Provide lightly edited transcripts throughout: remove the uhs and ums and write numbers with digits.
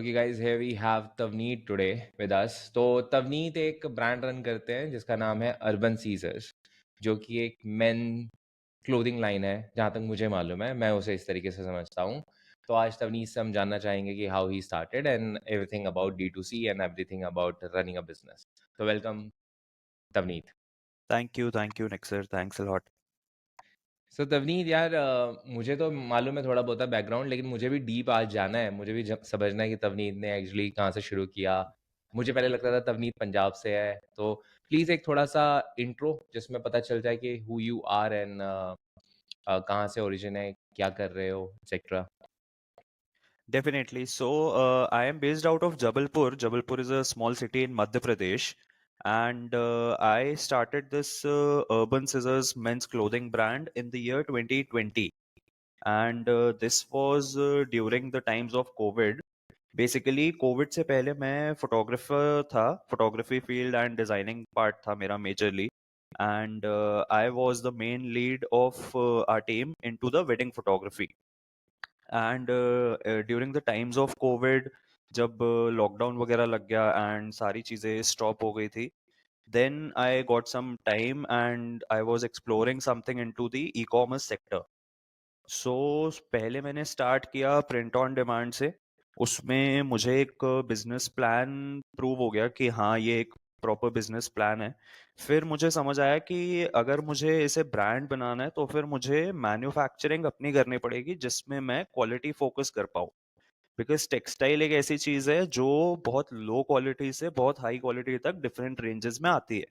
Okay guys, here we have Tavneet today with us. तो तवनीत एक brand run करते हैं जिसका नाम है अर्बन सीजर्स, जो कि एक मेन क्लोथिंग लाइन है। जहाँ तक मुझे मालूम है, मैं उसे इस तरीके से समझता हूँ। तो आज तवनीत से हम जानना चाहेंगे कि how he started and everything about D2C and everything about running a business. तो welcome Tavneet. Thank you, Nexer. Thanks a lot. सो तवनीत यार, मुझे तो मालूम है थोड़ा बहुत बैकग्राउंड, लेकिन मुझे भी डीप आज जाना है। मुझे भी समझना है कि तवनीत ने एक्चुअली कहाँ से शुरू किया। मुझे पहले लगता था तवनीत पंजाब से है, तो प्लीज़ एक थोड़ा सा इंट्रो जिसमें पता चल जाए कि हु यू आर एंड कहाँ से ओरिजिन है, क्या कर रहे हो, etcetera. Definitely. I am based out of Jabalpur. Jabalpur is a small city in Madhya Pradesh. And I started this Urban Scissors men's clothing brand in the year 2020. And this was during the times of COVID. Basically COVID से पहले मैं photographer था, photography field and designing part था मेरा majorly, and I was the main lead of our team into the wedding photography. And during the times of COVID, जब lockdown वगैरह लग गया एंड सारी चीज़ें स्टॉप हो गई थी, then I got some time and I was exploring something into the e commerce sector. So पहले मैंने स्टार्ट किया प्रिंट ऑन डिमांड से। उसमें मुझे एक बिजनेस प्लान प्रूव हो गया कि हाँ, ये एक प्रॉपर बिजनेस प्लान है। फिर मुझे समझ आया कि अगर मुझे इसे ब्रांड बनाना है तो फिर मुझे मैन्युफैक्चरिंग अपनी करनी पड़ेगी जिसमें मैं क्वालिटी फोकस कर पाऊँ। बिकॉज टेक्सटाइल एक ऐसी चीज़ है जो बहुत लो क्वालिटी से बहुत हाई क्वालिटी तक डिफरेंट रेंजेस में आती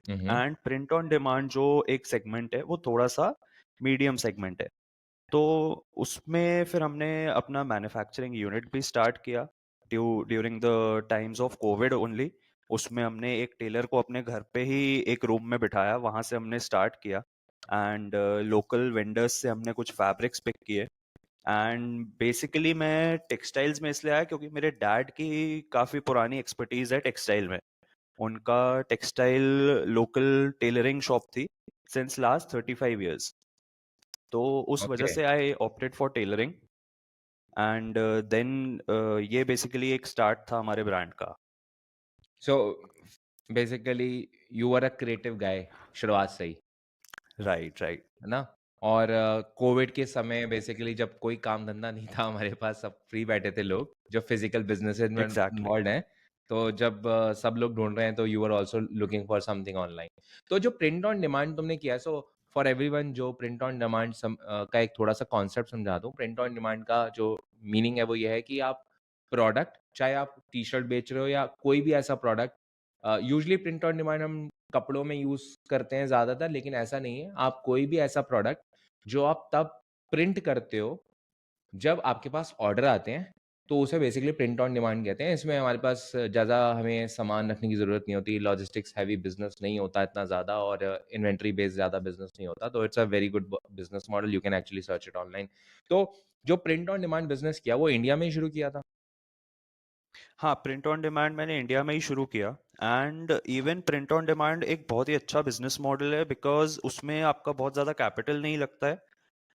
हम्म। है, एंड प्रिंट ऑन डिमांड जो एक सेगमेंट है वो थोड़ा सा मीडियम सेगमेंट है। तो उसमें फिर हमने अपना मैन्युफैक्चरिंग यूनिट भी स्टार्ट किया during the times of Covid only. उसमें हमने एक टेलर को अपने घर पे ही एक रूम में बिठाया, वहाँ से हमने स्टार्ट किया। एंड लोकल वेंडर्स से हमने कुछ फैब्रिक्स पिक किए। एंड बेसिकली मैं टेक्सटाइल्स में इसलिए आया क्योंकि मेरे डैड की काफ़ी पुरानी एक्सपर्टीज़ है टेक्सटाइल में। उनका टेक्सटाइल लोकल टेलरिंग शॉप थी सिंस लास्ट 35 years। तो उस वजह ओके। से I opted for tailoring. And then ये बेसिकली एक स्टार्ट था हमारे ब्रांड का। So basically you are a creative guy शुरुआत से ही, राइट, राइट। है ना? और कोविड के समय बेसिकली जब कोई काम धंधा नहीं था हमारे पास, सब फ्री बैठे थे लोग जो फिजिकल बिजनेसेस में एग्जैक्टली। इन्वॉल्व हैं। तो जब सब लोग ढूंढ रहे हैं, तो you are also looking for something online. तो जो प्रिंट ऑन डिमांड तुमने किया, सो फॉर एवरीवन जो प्रिंट ऑन डिमांड का एक थोड़ा सा कॉन्सेप्ट समझा दूं। प्रिंट ऑन डिमांड का जो मीनिंग है वो ये है कि आप प्रोडक्ट, चाहे आप टी शर्ट बेच रहे हो या कोई भी ऐसा product, usually print on demand हम कपड़ों में यूज करते हैं ज्यादातर, लेकिन ऐसा नहीं है। आप कोई भी ऐसा प्रोडक्ट जो आप तब प्रिंट करते हो जब आपके पास ऑर्डर आते हैं, तो उसे बेसिकली प्रिंट ऑन डिमांड कहते हैं। इसमें हमारे पास ज़्यादा हमें सामान रखने की ज़रूरत नहीं होती, लॉजिस्टिक्स हैवी बिजनेस नहीं होता इतना ज़्यादा, और इन्वेंट्री बेस्ड ज़्यादा बिजनेस नहीं होता। तो it's a very good business model, you can actually search it online. तो जो प्रिंट ऑन डिमांड बिजनेस किया वो इंडिया में ही शुरू किया था। हाँ, प्रिंट ऑन डिमांड मैंने इंडिया में ही शुरू किया। And even print on demand एक बहुत ही अच्छा बिजनेस मॉडल है बिकॉज उसमें आपका बहुत ज़्यादा कैपिटल नहीं लगता है।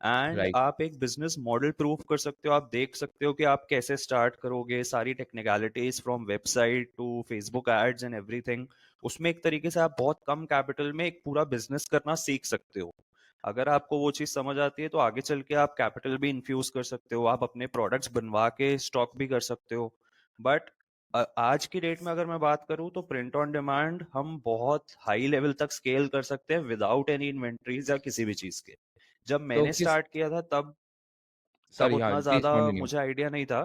And right. आप एक बिजनेस मॉडल प्रूव कर सकते हो, आप देख सकते हो कि आप कैसे स्टार्ट करोगे, सारी technicalities from website to Facebook ads and everything. उसमें एक तरीके से आप बहुत कम कैपिटल में एक पूरा बिजनेस करना सीख सकते हो। अगर आपको वो चीज़ समझ आती है तो आगे चल के आप कैपिटल भी इन्फ्यूज कर सकते हो, आप अपने प्रोडक्ट्स बनवा के स्टॉक भी कर सकते हो। बट आज की डेट में अगर मैं बात करूं तो प्रिंट ऑन डिमांड हम बहुत हाई लेवल तक स्केल कर सकते हैं विदाउट एनी इन्वेंट्रीज या किसी भी चीज़ के। जब तो मैंने किस स्टार्ट किया था तब तब सॉरी, हाँ उतना प्लीज ज़्यादा कंटिन्यू। मुझे आइडिया नहीं था।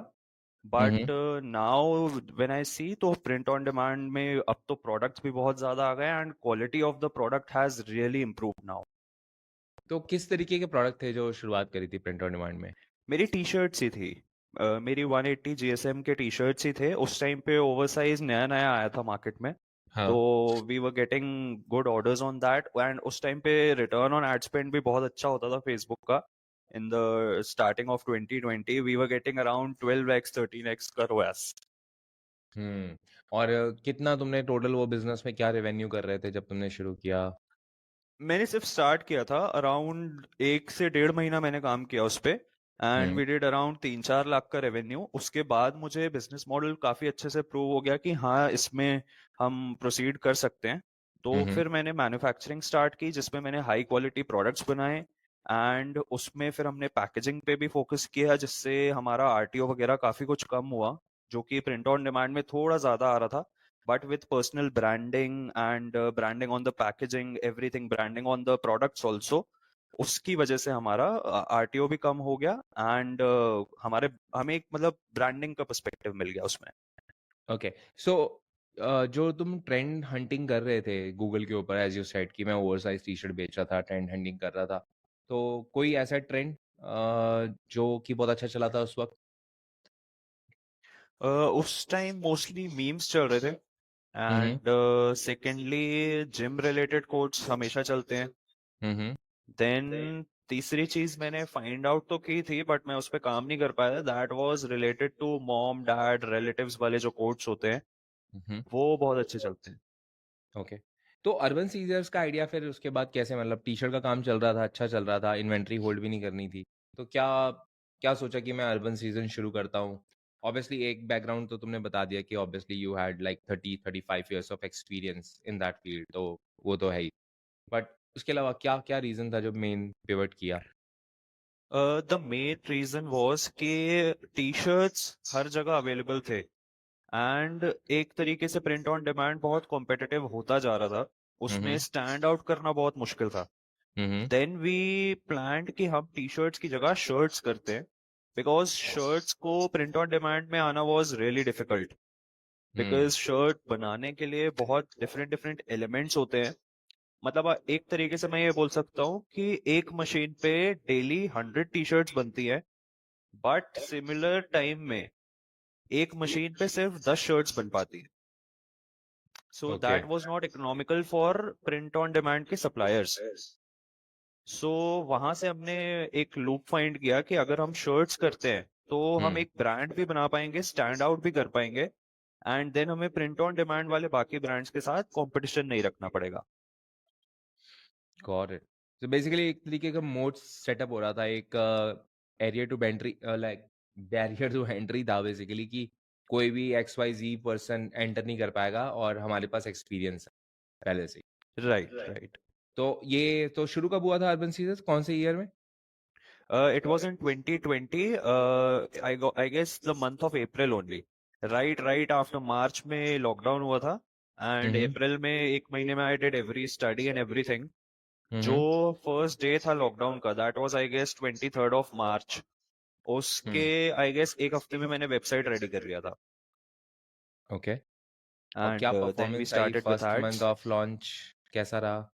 बट नाउ व्हेन आई सी तो प्रिंट ऑन डिमांड में अब तो प्रोडक्ट्स भी बहुत ज़्यादा आ गए and quality of the product has really improve now. तो किस तरीके के प्रोडक्ट थे जो शुरुआत करी थी प्रिंट ऑन डिमांड में? मेरी टी शर्ट्स ही थी। मेरी 180 जीएसएम के टी शर्ट्स ही थे। उस टाइम पे ओवरसाइज नया नया आया था मार्केट में। तो हाँ। We were getting good orders on that and उस टाइम पे रिटर्न ऑन एड स्पेंड भी बहुत अच्छा होता था फेसबुक का। In the starting of 2020 we were getting around 12x 13x का ROAS। और कितना तुमने टोटल वो बिजनेस में क्या रेवेन्यू कर रहे थे जब तुमने शुरू किया? मैंने सिर्फ स्टार्ट किया था, अराउंड 1 से 1.5 महीना मैंने काम किया उस पे। And hmm we did around 3-4 lakh का रेवेन्यू। उसके बाद मुझे बिजनेस मॉडल काफी अच्छे से प्रूव हो गया कि हाँ, इसमें हम प्रोसीड कर सकते हैं। तो हम्म फिर मैंने मैन्युफैक्चरिंग स्टार्ट की, जिसमें मैंने हाई क्वालिटी प्रोडक्ट्स बनाए। एंड उसमें फिर हमने पैकेजिंग पे भी फोकस किया, जिससे हमारा आरटीओ वगैरह काफी कुछ कम हुआ, जो कि प्रिंट ऑन डिमांड में थोड़ा ज्यादा आ रहा था। But with personal branding and branding on the packaging, everything, branding on the products also, उसकी वजह से हमारा आरटीओ भी कम हो गया। एंड हमें एक मतलब ब्रांडिंग का पर्सपेक्टिव मिल गया उसमें। ओके। सो जो तुम ट्रेंड हंटिंग कर रहे थे गूगल के ऊपर, एज यू सेड कि मैं ओवरसाइज टी शर्ट बेच रहा था, ट्रेंड हंटिंग कर रहा था, तो कोई ऐसा ट्रेंड जो कि बहुत अच्छा चला था उस वक्त? उस टाइम मोस्टली मीम्स चल रहे थे। Hmm and secondly, gym related quotes हमेशा चलते हैं। हम्म देन तीसरी चीज मैंने फाइंड आउट तो की थी, बट मैं उस पर काम नहीं कर पाया, that was related to mom dad relatives वाले जो कोट्स होते हैं, हम्म वो बहुत अच्छे चलते हैं। ओके। तो अर्बन सीजर्स का आइडिया फिर उसके बाद कैसे, मतलब टी शर्ट का काम चल रहा था, अच्छा चल रहा था, इन्वेंट्री होल्ड भी नहीं करनी थी, तो क्या क्या सोचा कि मैं अर्बन सीजन शुरू करता हूँ? ऑब्वियसली एक बैकग्राउंड तो तुमने बता दिया कि obviously you had like 30-35 years of experience in that field, तो वो तो है ही, बट उसके अलावा क्या क्या रीजन था जो मेन पिवट किया? द मेन रीजन वाज कि टी शर्ट्स हर जगह अवेलेबल थे, एंड एक तरीके से प्रिंट ऑन डिमांड बहुत कॉम्पिटिटिव होता जा रहा था। उसमें हम्म स्टैंड आउट करना बहुत मुश्किल था। हम्म देन वी प्लान्ड कि हम टी शर्ट्स की जगह शर्ट्स करते हैं, बिकॉज शर्ट्स को प्रिंट ऑन डिमांड में आना was really difficult. Hmm because shirt बनाने के लिए बहुत डिफरेंट डिफरेंट एलिमेंट्स होते हैं। मतलब एक तरीके से मैं ये बोल सकता हूँ कि एक मशीन पे डेली 100 टी शर्ट्स बनती है, बट सिमिलर टाइम में एक मशीन पे सिर्फ 10 शर्ट्स बन पाती है। So okay. That was not economical for print on demand के सप्लायर्स। सो वहां से हमने एक लूप फाइंड किया कि अगर हम शर्ट्स करते हैं तो हम हम्म एक ब्रांड भी बना पाएंगे, स्टैंड आउट भी कर पाएंगे, एंड देन हमें प्रिंट ऑन डिमांड वाले बाकी ब्रांड्स के साथ कंपटीशन नहीं रखना पड़ेगा। Got it. तो बेसिकली एक तरीके का मोड सेटअप हो रहा था, एक area to entry, like barrier to entry था बेसिकली, कि कोई भी XYZ पर्सन एंटर नहीं कर पाएगा और हमारे पास एक्सपीरियंस है पहले से ही। Right, right. तो ये तो शुरू कब हुआ था अर्बन सीजर्स, कौन से ईयर में? It was in 2020, I guess the month of April only. Right, right after March में लॉकडाउन हुआ था, एंड हम्म अप्रैल में एक महीने में I did every study and everything. जो हम्म फर्स्ट डे था लॉकडाउन का, that was I guess 23rd of March। उसके हम्म आई गेस एक हफ्ते में मैंने वेबसाइट रेडी कर लिया था, ओके। और क्या and then we performance I started with first month ads. Of launch, कैसा रहा?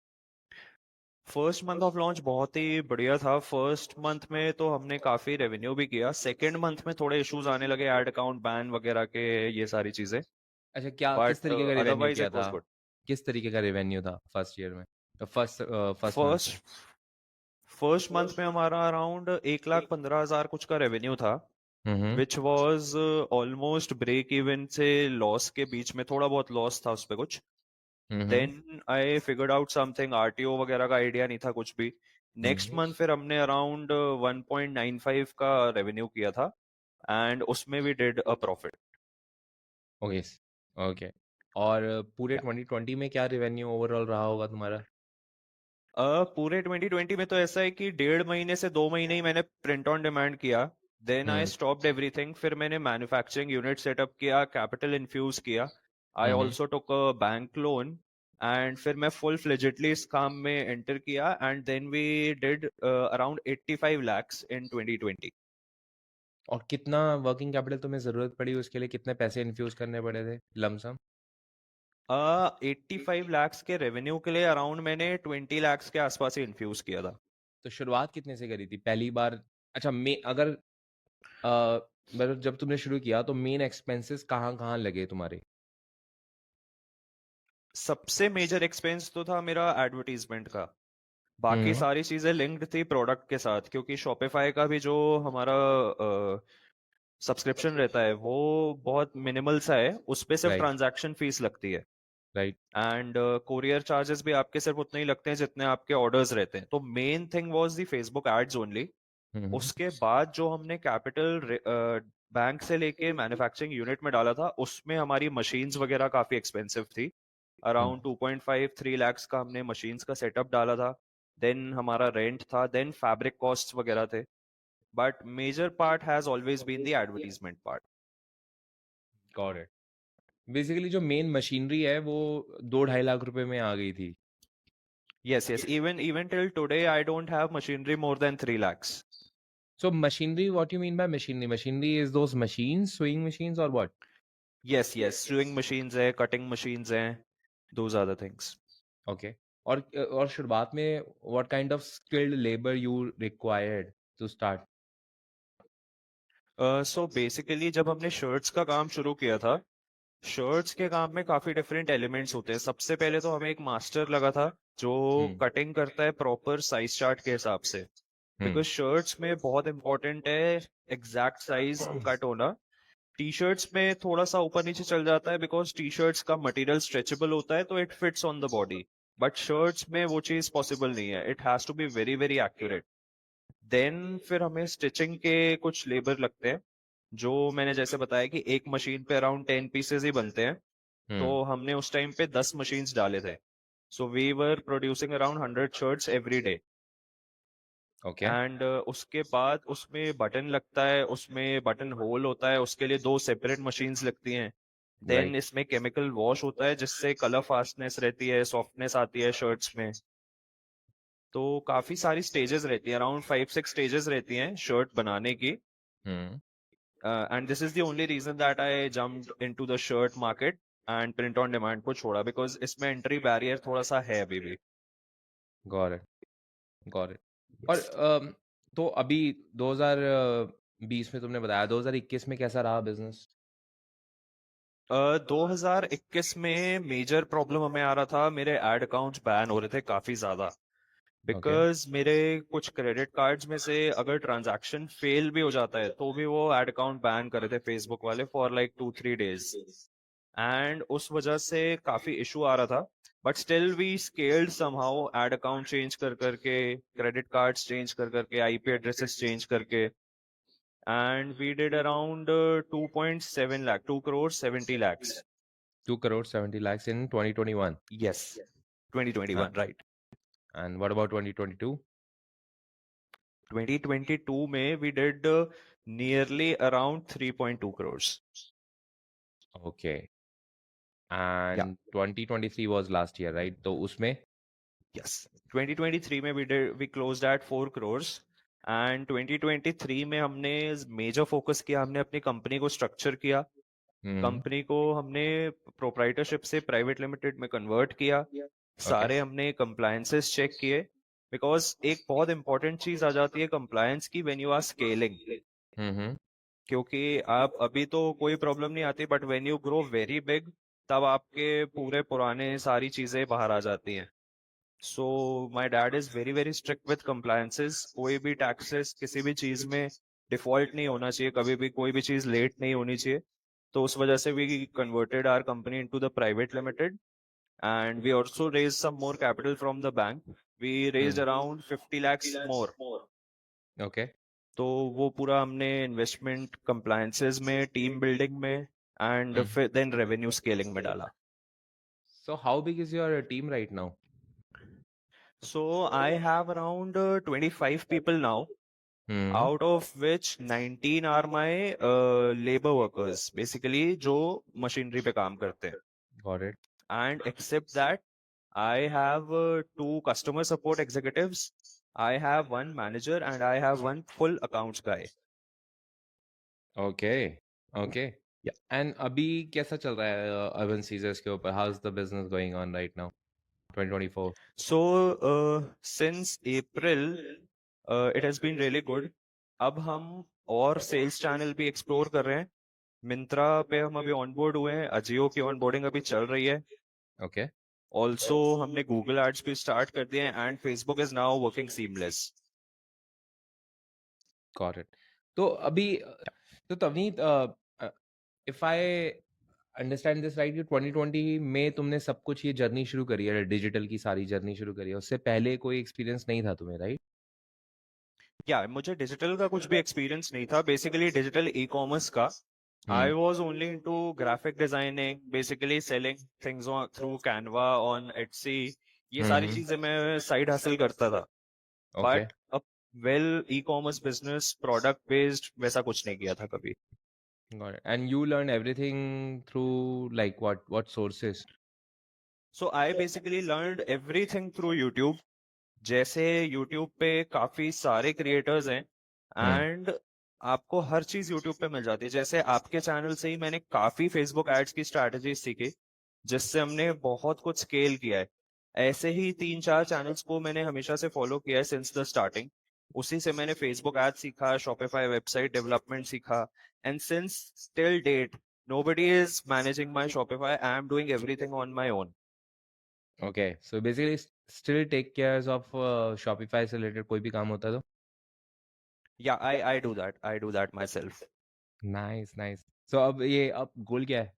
फर्स्ट मंथ ऑफ लॉन्च बहुत ही बढ़िया था। फर्स्ट मंथ में तो हमने काफी रेवेन्यू भी किया। सेकेंड मंथ में थोड़े इश्यूज आने लगे, एड अकाउंट बैन वगैरह के, ये सारी चीजें। अच्छा, क्या किस बट तरीके का रेवेन्यू अदरवाइज किया इट था? Was good. किस तरीके का रेवेन्यू था फर्स्ट ईयर में, फर्स्ट फर्स्ट मंथ में? फर्स्ट फर्स्ट मंथ में हमारा अराउंड 1,15,000 कुछ का रेवेन्यू था, hmm which was almost break even से लॉस के बीच में, थोड़ा बहुत लॉस था उस पे कुछ। Hmm then I figured out something, RTO वगैरह का आइडिया नहीं था कुछ भी। नेक्स्ट हम्म मंथ फिर हमने अराउंड 1.95 का रेवेन्यू किया था, एंड उसमें भी did a profit. Okay okay. और पूरे 2020 में क्या रेवेन्यू ओवरऑल रहा होगा तुम्हारा? पूरे 2020 में तो ऐसा है कि 1.5 महीने से 2 महीने ही मैंने प्रिंट ऑन डिमांड किया। Then I hmm stopped everything. फिर मैंने मैन्युफैक्चरिंग यूनिट सेटअप किया, कैपिटल इन्फ्यूज किया। I hmm also took a bank loan, and फिर मैं फुल फ्लेजेडली इस काम में एंटर किया, and then we did around 85 lakhs in 2020। और कितना वर्किंग कैपिटल तुम्हें जरूरत पड़ी उसके लिए, कितने पैसे इन्फ्यूज करने पड़े थे लमसम? 85 lakhs के रेवेन्यू के लिए अराउंड मैंने 20 lakhs के आसपास ही इन्फ्यूज किया था। तो शुरुआत कितने से करी थी पहली बार? अच्छा, अगर मतलब जब तुमने शुरू किया तो मेन एक्सपेंसेस कहाँ कहाँ लगे तुम्हारे? सबसे मेजर एक्सपेंस तो था मेरा एडवर्टीजमेंट का। बाकी हम्म सारी चीजें लिंक्ड थी प्रोडक्ट के साथ, क्योंकि शॉपिफाई का भी जो हमारा सब्सक्रिप्शन रहता है वो बहुत मिनिमल सा है, उस पे सिर्फ राइट ट्रांजैक्शन फीस लगती है। राइट। एंड कोरियर चार्जेस भी आपके सिर्फ उतने ही लगते हैं जितने आपके ऑर्डर्स रहते हैं। तो main thing was the Facebook ads only. उसके बाद जो हमने कैपिटल बैंक से लेके मैन्युफैक्चरिंग यूनिट में डाला था, उसमें हमारी मशीन्स वगैरह काफी एक्सपेंसिव थी। अराउंड 2.5-3 lakhs का हमने मशीन्स का सेटअप डाला था। देन हमारा रेंट था, देन फैब्रिक कॉस्ट्स वगैरह थे। But major part has always been the advertisement part. Got it. Basically जो मेन मशीनरी है वो 2-2.5 लाख रुपए में आ गई थी। Yes, yes. Even till today, I don't have machinery more than 3 lakhs. So machinery, what you mean by machinery? Machinery is those machines, sewing machines or what? Yes, yes. Sewing machines है, cutting machines हैं. Those are the things. Okay. और शुरुआत में what kind of skilled labor you required to start? So basically जब हमने shirts का काम शुरू किया था, शर्ट्स के काम में काफी डिफरेंट एलिमेंट्स होते हैं। सबसे पहले तो हमें एक मास्टर लगा था जो कटिंग करता है प्रॉपर साइज चार्ट के हिसाब से, बिकॉज शर्ट्स में बहुत इंपॉर्टेंट है एग्जैक्ट साइज कट होना। टी शर्ट्स में थोड़ा सा ऊपर नीचे चल जाता है बिकॉज टी शर्ट्स का मटेरियल स्ट्रेचेबल होता है तो it fits on the body, but shirts में वो चीज पॉसिबल नहीं है। It has to be very very accurate. Then फिर हमें स्टिचिंग के कुछ लेबर लगते हैं, जो मैंने जैसे बताया कि एक मशीन पे अराउंड 10 पीसेज ही बनते हैं। तो हमने उस टाइम पे 10 मशीन्स डाले थे। So we were producing around 100 shirts every day. Okay. And उसके बाद उसमें बटन लगता है, उसमें बटन होल होता है, उसके लिए 2 सेपरेट मशीन्स लगती हैं। Then right. इसमें केमिकल वॉश होता है जिससे कलर फास्टनेस रहती है, सॉफ्टनेस आती है शर्ट्स में। तो काफी सारी स्टेजेस रहती है, अराउंड 5-6 स्टेजेस रहती हैं शर्ट बनाने की। And this is the only reason that I jumped into the shirt market and print on demand को छोड़ा, बिकॉज इसमें एंट्री बैरियर थोड़ा सा है अभी भी। Got it, got it. और तो अभी 2020 में तुमने बताया, 2021 में कैसा रहा बिजनेस? 2021 में मेजर प्रॉब्लम हमें आ रहा था, मेरे एड अकाउंट्स बैन हो रहे थे काफी ज्यादा, ओके। बिकॉज मेरे कुछ क्रेडिट कार्ड्स में से अगर ट्रांजैक्शन फेल भी हो जाता है तो भी वो एड अकाउंट बैन कर रहे थे फेसबुक वाले फॉर लाइक 2-3 डेज। एंड उस वजह से काफी इशू आ रहा था, but still we scaled somehow, ad account change कर करके, क्रेडिट कार्ड्स चेंज कर करके, आईपी एड्रेसेस चेंज करके, and we did around 2.7 lakh, 2 crore 70 lakhs. 2 crore 70 lakhs in 2021. Yes, 2021, right. And what about 2022? 2022 में we did nearly around 3.2 crores. Okay. And 2023 was last year, right? तो उसमें Yes, 2023 में we closed at 4 crores. And 2023 में हमने major focus किया, हमने अपनी company को स्ट्रक्चर किया, कंपनी को हमने प्रोप्राइटरशिप से प्राइवेट लिमिटेड में कन्वर्ट किया, सारे हमने कंप्लायंसेस चेक किए, बिकॉज एक बहुत इंपॉर्टेंट चीज आ जाती है कंप्लायंस की व्हेन यू आर स्केलिंग। क्योंकि आप अभी तो कोई प्रॉब्लम नहीं आती, but when you grow very big तब आपके पूरे पुराने सारी चीजें बाहर आ जाती हैं। So my dad is very very strict with compliances. कोई भी टैक्सेस किसी भी चीज में डिफॉल्ट नहीं होना चाहिए, कभी भी कोई भी चीज लेट नहीं होनी चाहिए। तो उस वजह से we converted our company into the private limited, and we also raise some more capital from the bank. We raised around 50 lakhs more. Okay. तो वो पूरा हमने इन्वेस्टमेंट कंप्लायंसेस में, टीम बिल्डिंग में, एंड फिर देन रेवेन्यू स्केलिंग में डाला। So how big is your team right now? So I have around 25 people now, out of which 19 are my labor workers, basically जो मशीनरी पे काम करते हैं। Got it. And except that, I have 2 customer support executives, I have 1 manager, and I have 1 full accounts guy. Okay. Okay. Yeah. And अभी कैसा चल रहा है अर्बन सीजर्स के ऊपर? How's the business going on right now? 2024. So since April it has been really good. अब हम और सेल्स चैनल भी एक्सप्लोर कर रहे हैं। मिंत्रा पे हम अभी ऑनबोर्ड हुए हैं, अजियो की ऑनबोर्डिंग अभी चल रही है। Okay. ऑल्सो हमने गूगल एड्स भी स्टार्ट कर दिए हैं, and Facebook is now working seamless. Got it. तो अभी तो तवनीत, if I understand this right, कि 2020 में तुमने सब कुछ ये जर्नी शुरू करी है, डिजिटल की सारी जर्नी शुरू करी है, उससे पहले कोई एक्सपीरियंस नहीं था तुम्हें, राइट? या मुझे डिजिटल का कुछ भी एक्सपीरियंस नहीं था, बेसिकली डिजिटल ई कॉमर्स का। I hmm was only into graphic designing, basically selling things through Canva on Etsy. ये सारी हम्म चीजें मैं साइड हासिल करता था, ओके बट अब well e commerce business product based वैसा कुछ नहीं किया था कभी। got it and you learn everything through like what sources so I basically learn everything through YouTube. जैसे यूट्यूब पे काफी सारे क्रिएटर्स हैं, हम्म एंड आपको हर चीज यूट्यूब पे मिल जाती है। जैसे आपके चैनल से ही मैंने काफी फेसबुक एड्स की स्ट्रैटेजी सीखी, जिससे हमने बहुत कुछ स्केल किया है। ऐसे ही 3-4 चैनल्स को मैंने हमेशा से फॉलो किया है सिंस द स्टार्टिंग। उसी से मैंने फेसबुक एड सीखा, शॉपिफाई वेबसाइट डेवलपमेंट सीखा, and since till date nobody is managing my Shopify. I am doing everything on my own. okay so basically still take cares of Shopify से related कोई भी काम होता है तो Yeah, I do that. I do that myself. nice so अब ये अब गोल क्या है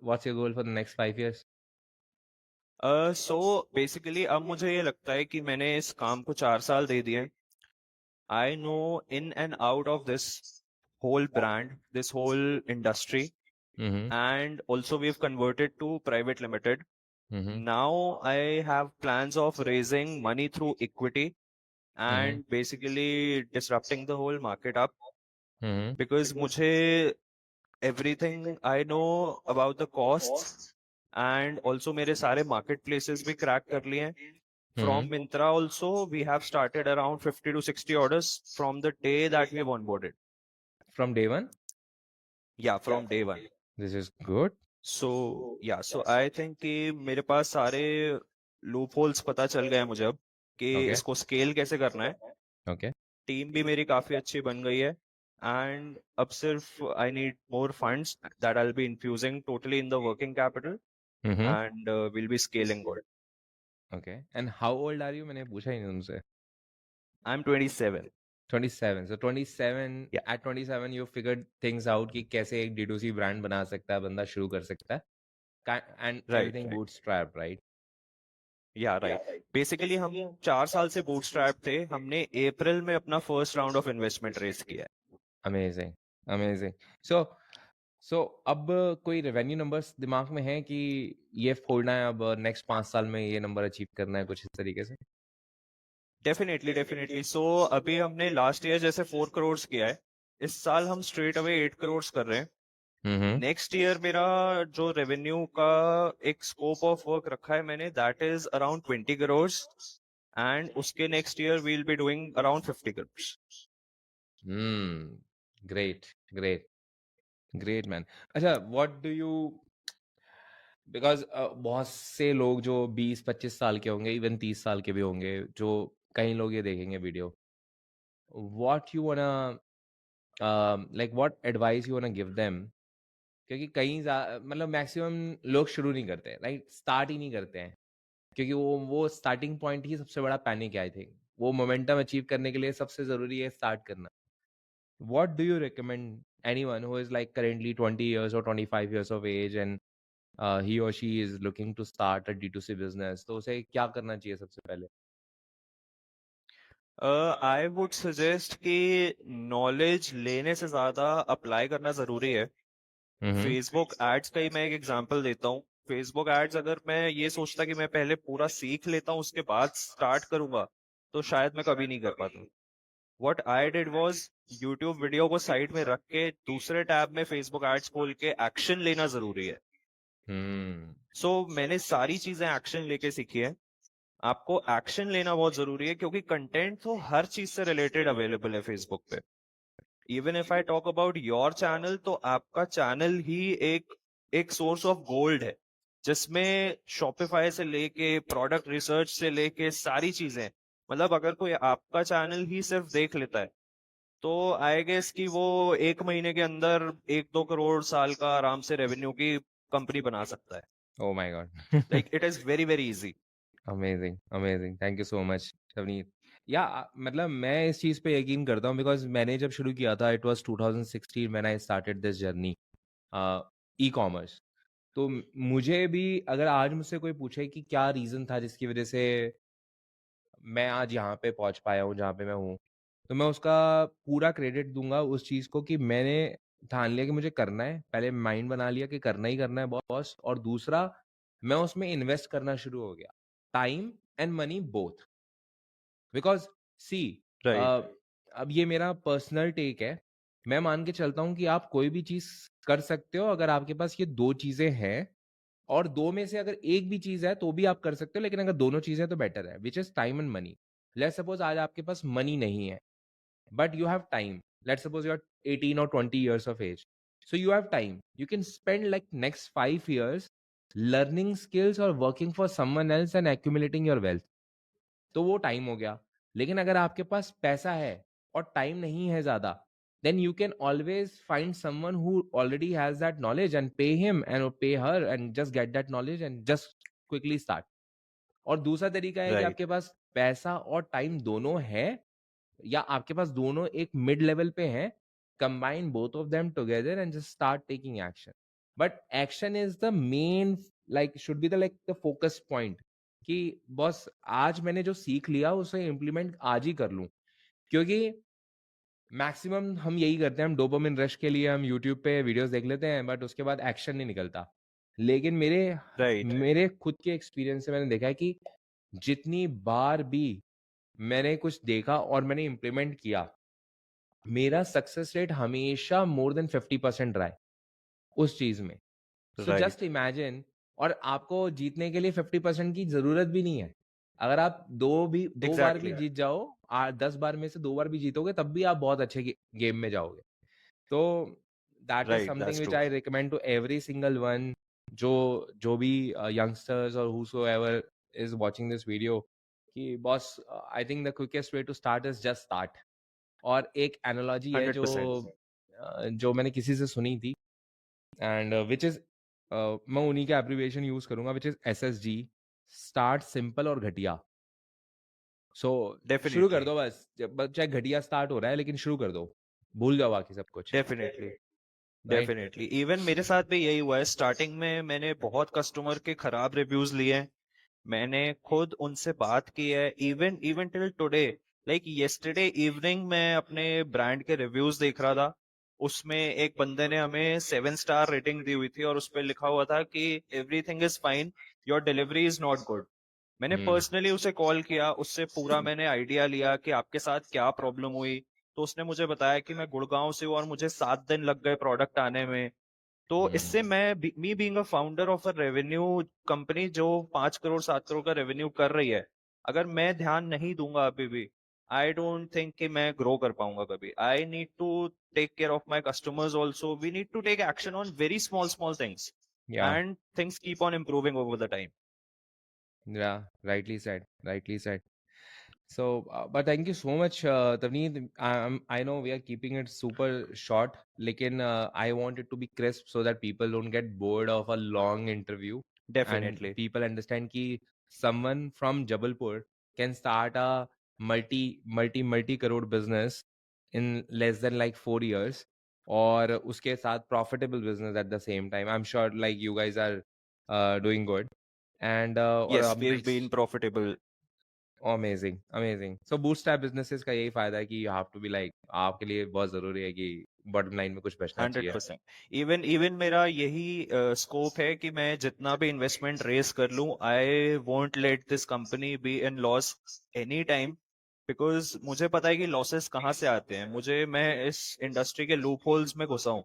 what's your goal for the next 5 years so basically अब मुझे ये लगता है कि मैंने इस काम को 4 साल दे दिए। I know in and out of this whole brand, this whole industry, mm-hmm and also we've converted to private limited. mm-hmm Now I have plans of raising money through equity mm-hmm and basically disrupting the whole market up, mm-hmm because मुझे everything I know about the costs, and also मेरे सारे market places भी crack कर लिए हैं। mm-hmm From Myntra also, we have started around 50 to 60 orders from the day that we have onboarded. from day one Yeah, from day one. this is good So yeah, so I think कि मेरे पास सारे loop holes पता चल गए हैं मुझे अब, कि okay इसको स्केल कैसे करना है। okay टीम भी मेरी काफी अच्छी बन गई है, एंड अब सिर्फ I need more funds that I will be infusing totally in the working capital, mm-hmm and will be scaling good. okay and how old are you मैंने पूछा ही नहीं तुमसे आई एम 27। 27 so 27 या at 27 you figured things out कि कैसे एक D2C brand बना सकता है बंदा शुरू कर सकता है and right everything right bootstrapped right या राइट। बेसिकली हम 4 साल से बूटस्ट्रैप थे। हमने अप्रैल में अपना first round of investment raise किया है। amazing amazing so so अब कोई रेवेन्यू नंबर्स दिमाग में है कि ये फोड़ना है अब नेक्स्ट 5 साल में ये नंबर अचीव करना है कुछ इस तरीके से डेफिनेटली डेफिनेटली। सो अभी हमने लास्ट ईयर जैसे 4 करोड़ किया है, इस साल हम स्ट्रेट अवे 8 करोड़ कर रहे हैं। हम्म नेक्स्ट ईयर मेरा जो रेवेन्यू का एक स्कोप ऑफ वर्क रखा है मैंने, that is around 20 crore, and उसके next year we will be doing around 50 crore. Great great great man अच्छा व्हाट डू यू बिकॉज बहुत से लोग जो 20-25 साल के होंगे इवन 30 साल के भी होंगे जो कई लोग ये देखेंगे video what you wanna like what advice you wanna give them क्योंकि मतलब मैक्सिमम लोग शुरू नहीं करते राइट स्टार्ट ही नहीं करते हैं क्योंकि वो स्टार्टिंग पॉइंट ही सबसे बड़ा पैनिक है आई थिंक वो मोमेंटम अचीव करने के लिए सबसे जरूरी है स्टार्ट करना what do you recommend anyone who is like currently 20 years or 25 years of age and he or she is looking to start a D2C business तो उसे क्या करना चाहिए सबसे पहले आई वुड सजेस्ट कि नॉलेज लेने से ज्यादा अप्लाई करना जरूरी है। हम्म फेसबुक एड्स का ही मैं एक एग्जांपल देता हूँ। फेसबुक एड्स अगर मैं ये सोचता कि मैं पहले पूरा सीख लेता हूँ उसके बाद स्टार्ट करूंगा, तो शायद मैं कभी नहीं कर पाता। What I did was, YouTube video को साइड में रख के दूसरे टैब में फेसबुक एड्स खोल के एक्शन लेना जरूरी है। हम्म सो मैंने सारी चीजें एक्शन लेके सीखी है। आपको एक्शन लेना बहुत जरूरी है, क्योंकि कंटेंट तो हर चीज से रिलेटेड अवेलेबल है फेसबुक पे। Even if I talk about your channel, तो आपका चैनल ही एक एक सोर्स ऑफ गोल्ड है, जिसमें शॉपिफाई से लेके प्रोडक्ट रिसर्च से लेके सारी चीजें। मतलब अगर कोई आपका चैनल ही सिर्फ देख लेता है, तो आई गेस कि वो 1 महीने के अंदर 1-2 करोड़ साल का आराम से रेवेन्यू की कंपनी बना सकता है। oh my god like it is very very easy. Amazing amazing thank you so much Shavneet या मतलब मैं इस चीज़ पे यकीन करता हूँ बिकॉज मैंने जब शुरू किया था it was 2016 when I started this journey e commerce तो मुझे भी अगर आज मुझसे कोई पूछे कि क्या रीज़न था जिसकी वजह से मैं आज यहाँ पे पहुँच पाया हूँ जहाँ पे मैं हूँ तो मैं उसका पूरा क्रेडिट दूँगा उस चीज़ को कि मैंने ठान लिया कि मुझे करना है। पहले माइंड बना लिया कि करना ही करना है बॉस, और दूसरा मैं उसमें इन्वेस्ट करना शुरू हो गया। Time and money both. Because C right, अब ये मेरा पर्सनल टेक है। मैं मान के चलता हूँ कि आप कोई भी चीज़ कर सकते हो अगर आपके पास ये 2 चीज़ें हैं, और 2 में से अगर एक भी चीज़ है तो भी आप कर सकते हो, लेकिन अगर दोनों चीज़ें हैं तो बेटर है, which is time and money. Let's suppose आज आपके पास मनी नहीं है, but you have time. Let's suppose you're 18 or 20 years of age. So you have time. You can spend like next 5 years learning skills or working for someone else and accumulating your wealth. तो वो time हो गया। लेकिन अगर आपके पास पैसा है और टाइम नहीं है ज़्यादा, then you can always find someone who already has that knowledge and pay him and pay her and just get that knowledge and just quickly start. और दूसरा तरीका है कि राइट, आपके पास पैसा और टाइम दोनों है, या आपके पास दोनों एक मिड लेवल पे हैं, combine both of them together and just start taking action. But action is the main, like should be the like the focus point, कि बॉस आज मैंने जो सीख लिया उसे इम्प्लीमेंट आज ही कर लूं। क्योंकि मैक्सिमम हम यही करते हैं, हम डोपामिन रश के लिए हम यूट्यूब पे वीडियोस देख लेते हैं, बट उसके बाद एक्शन नहीं निकलता। लेकिन मेरे राइट, मेरे खुद के एक्सपीरियंस से मैंने देखा है कि जितनी बार भी मैंने कुछ देखा और मैंने इम्प्लीमेंट किया, मेरा सक्सेस रेट हमेशा मोर देन 50% रहा है उस चीज में। सो जस्ट राइट, इमेजिन, और आपको जीतने के लिए 50% की जरूरत भी नहीं है। अगर आप दो बार भी एग्ज़ैक्टली, जीत जाओ, 10 बार में से 2 बार भी जीतोगे, तब भी आप बहुत अच्छे गेम में जाओगे। तो that is right, something that's which true, I recommend to every single one, जो जो भी यंगस्टर्स और whosoever is watching this video, कि boss I think the quickest way to start is just start. और एक एनालॉजी है जो 100%, जो मैंने किसी से सुनी थी, एंड विच इज, मैं उन्हीं का एब्रिविएशन यूज करूंगा, which is SSG, start simple और घटिया। सो शुरू कर डेफ़िनिटली, दो बस, चाहे घटिया स्टार्ट हो रहा है लेकिन शुरू कर दो, भूल जाओ बाकी सब कुछ। Definitely, right. डेफ़िनिटली। इवन मेरे साथ भी यही हुआ है, स्टार्टिंग में मैंने बहुत कस्टमर के खराब रिव्यूज़ लिए हैं। मैंने खुद उनसे बात की है, even even till today, like yesterday evening मैं अपने ब्रांड के रिव्यूज देख रहा था। उसमें एक बंदे ने हमें 7 स्टार रेटिंग दी हुई थी और उस पर लिखा हुआ था कि everything is fine, your delivery is not good. मैंने हम्म। पर्सनली उसे कॉल किया, उससे पूरा मैंने आइडिया लिया कि आपके साथ क्या प्रॉब्लम हुई। तो उसने मुझे बताया कि मैं गुड़गांव से हूँ और मुझे 7 दिन लग गए प्रोडक्ट आने में। तो इससे हम्म। Me being a founder of a revenue company जो 5 करोड़ 7 करोड़ का रेवेन्यू कर रही है, अगर मैं ध्यान नहीं दूंगा अभी भी, आई डोंट थिंक कि मैं ग्रो कर पाऊंगा कभी। I need to take care of my customers also, we need to take action on very small small things yeah and things keep on improving over the time. Yeah rightly said, rightly said. So, but thank you so much, Tavneet. I know we are keeping it super short, लेकिन I want it to be crisp so that people don't get bored of a long interview and definitely, people understand कि someone from Jabalpur can start a multi crore business in less than like 4 years, और उसके साथ profitable business at the same time. I'm sure like you guys are doing good, and और yes we अब have been profitable. Amazing, amazing. So bootstrap businesses का यही फायदा है कि you have to be like, आपके लिए बहुत जरूरी है कि बॉटम लाइन में कुछ बचना हंड्रेड चाहिए। परसेंट इवन इवन मेरा यही स्कोप है कि मैं जितना भी इन्वेस्टमेंट रेस कर लूं, I won't let this company be in loss any time. Because मुझे पता है कि लॉसेस कहाँ से आते हैं, मैं इस इंडस्ट्री के लूप होल्स में घुसा हूं।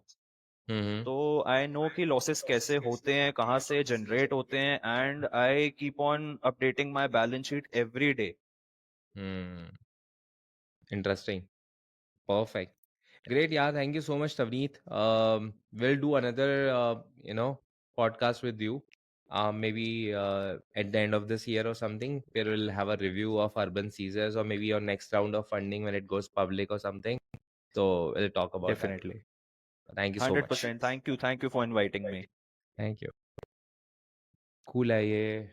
हम्म। तो आई नो कि लॉसेस कैसे होते हैं, कहाँ से जनरेट होते हैं, and I keep on updating my balance sheet every day. Hmm. Interesting. Perfect. Great. Yeah. Thank you so much, Tavneet. We'll do another, podcast with you. Maybe at the end of this year or something, where we'll have a review of Urban Caesars, or maybe your next round of funding when it goes public or something. So we'll talk about that. Definitely, Thank you so hundred much. Percent thank you for inviting me. Thank you. Cool है ये।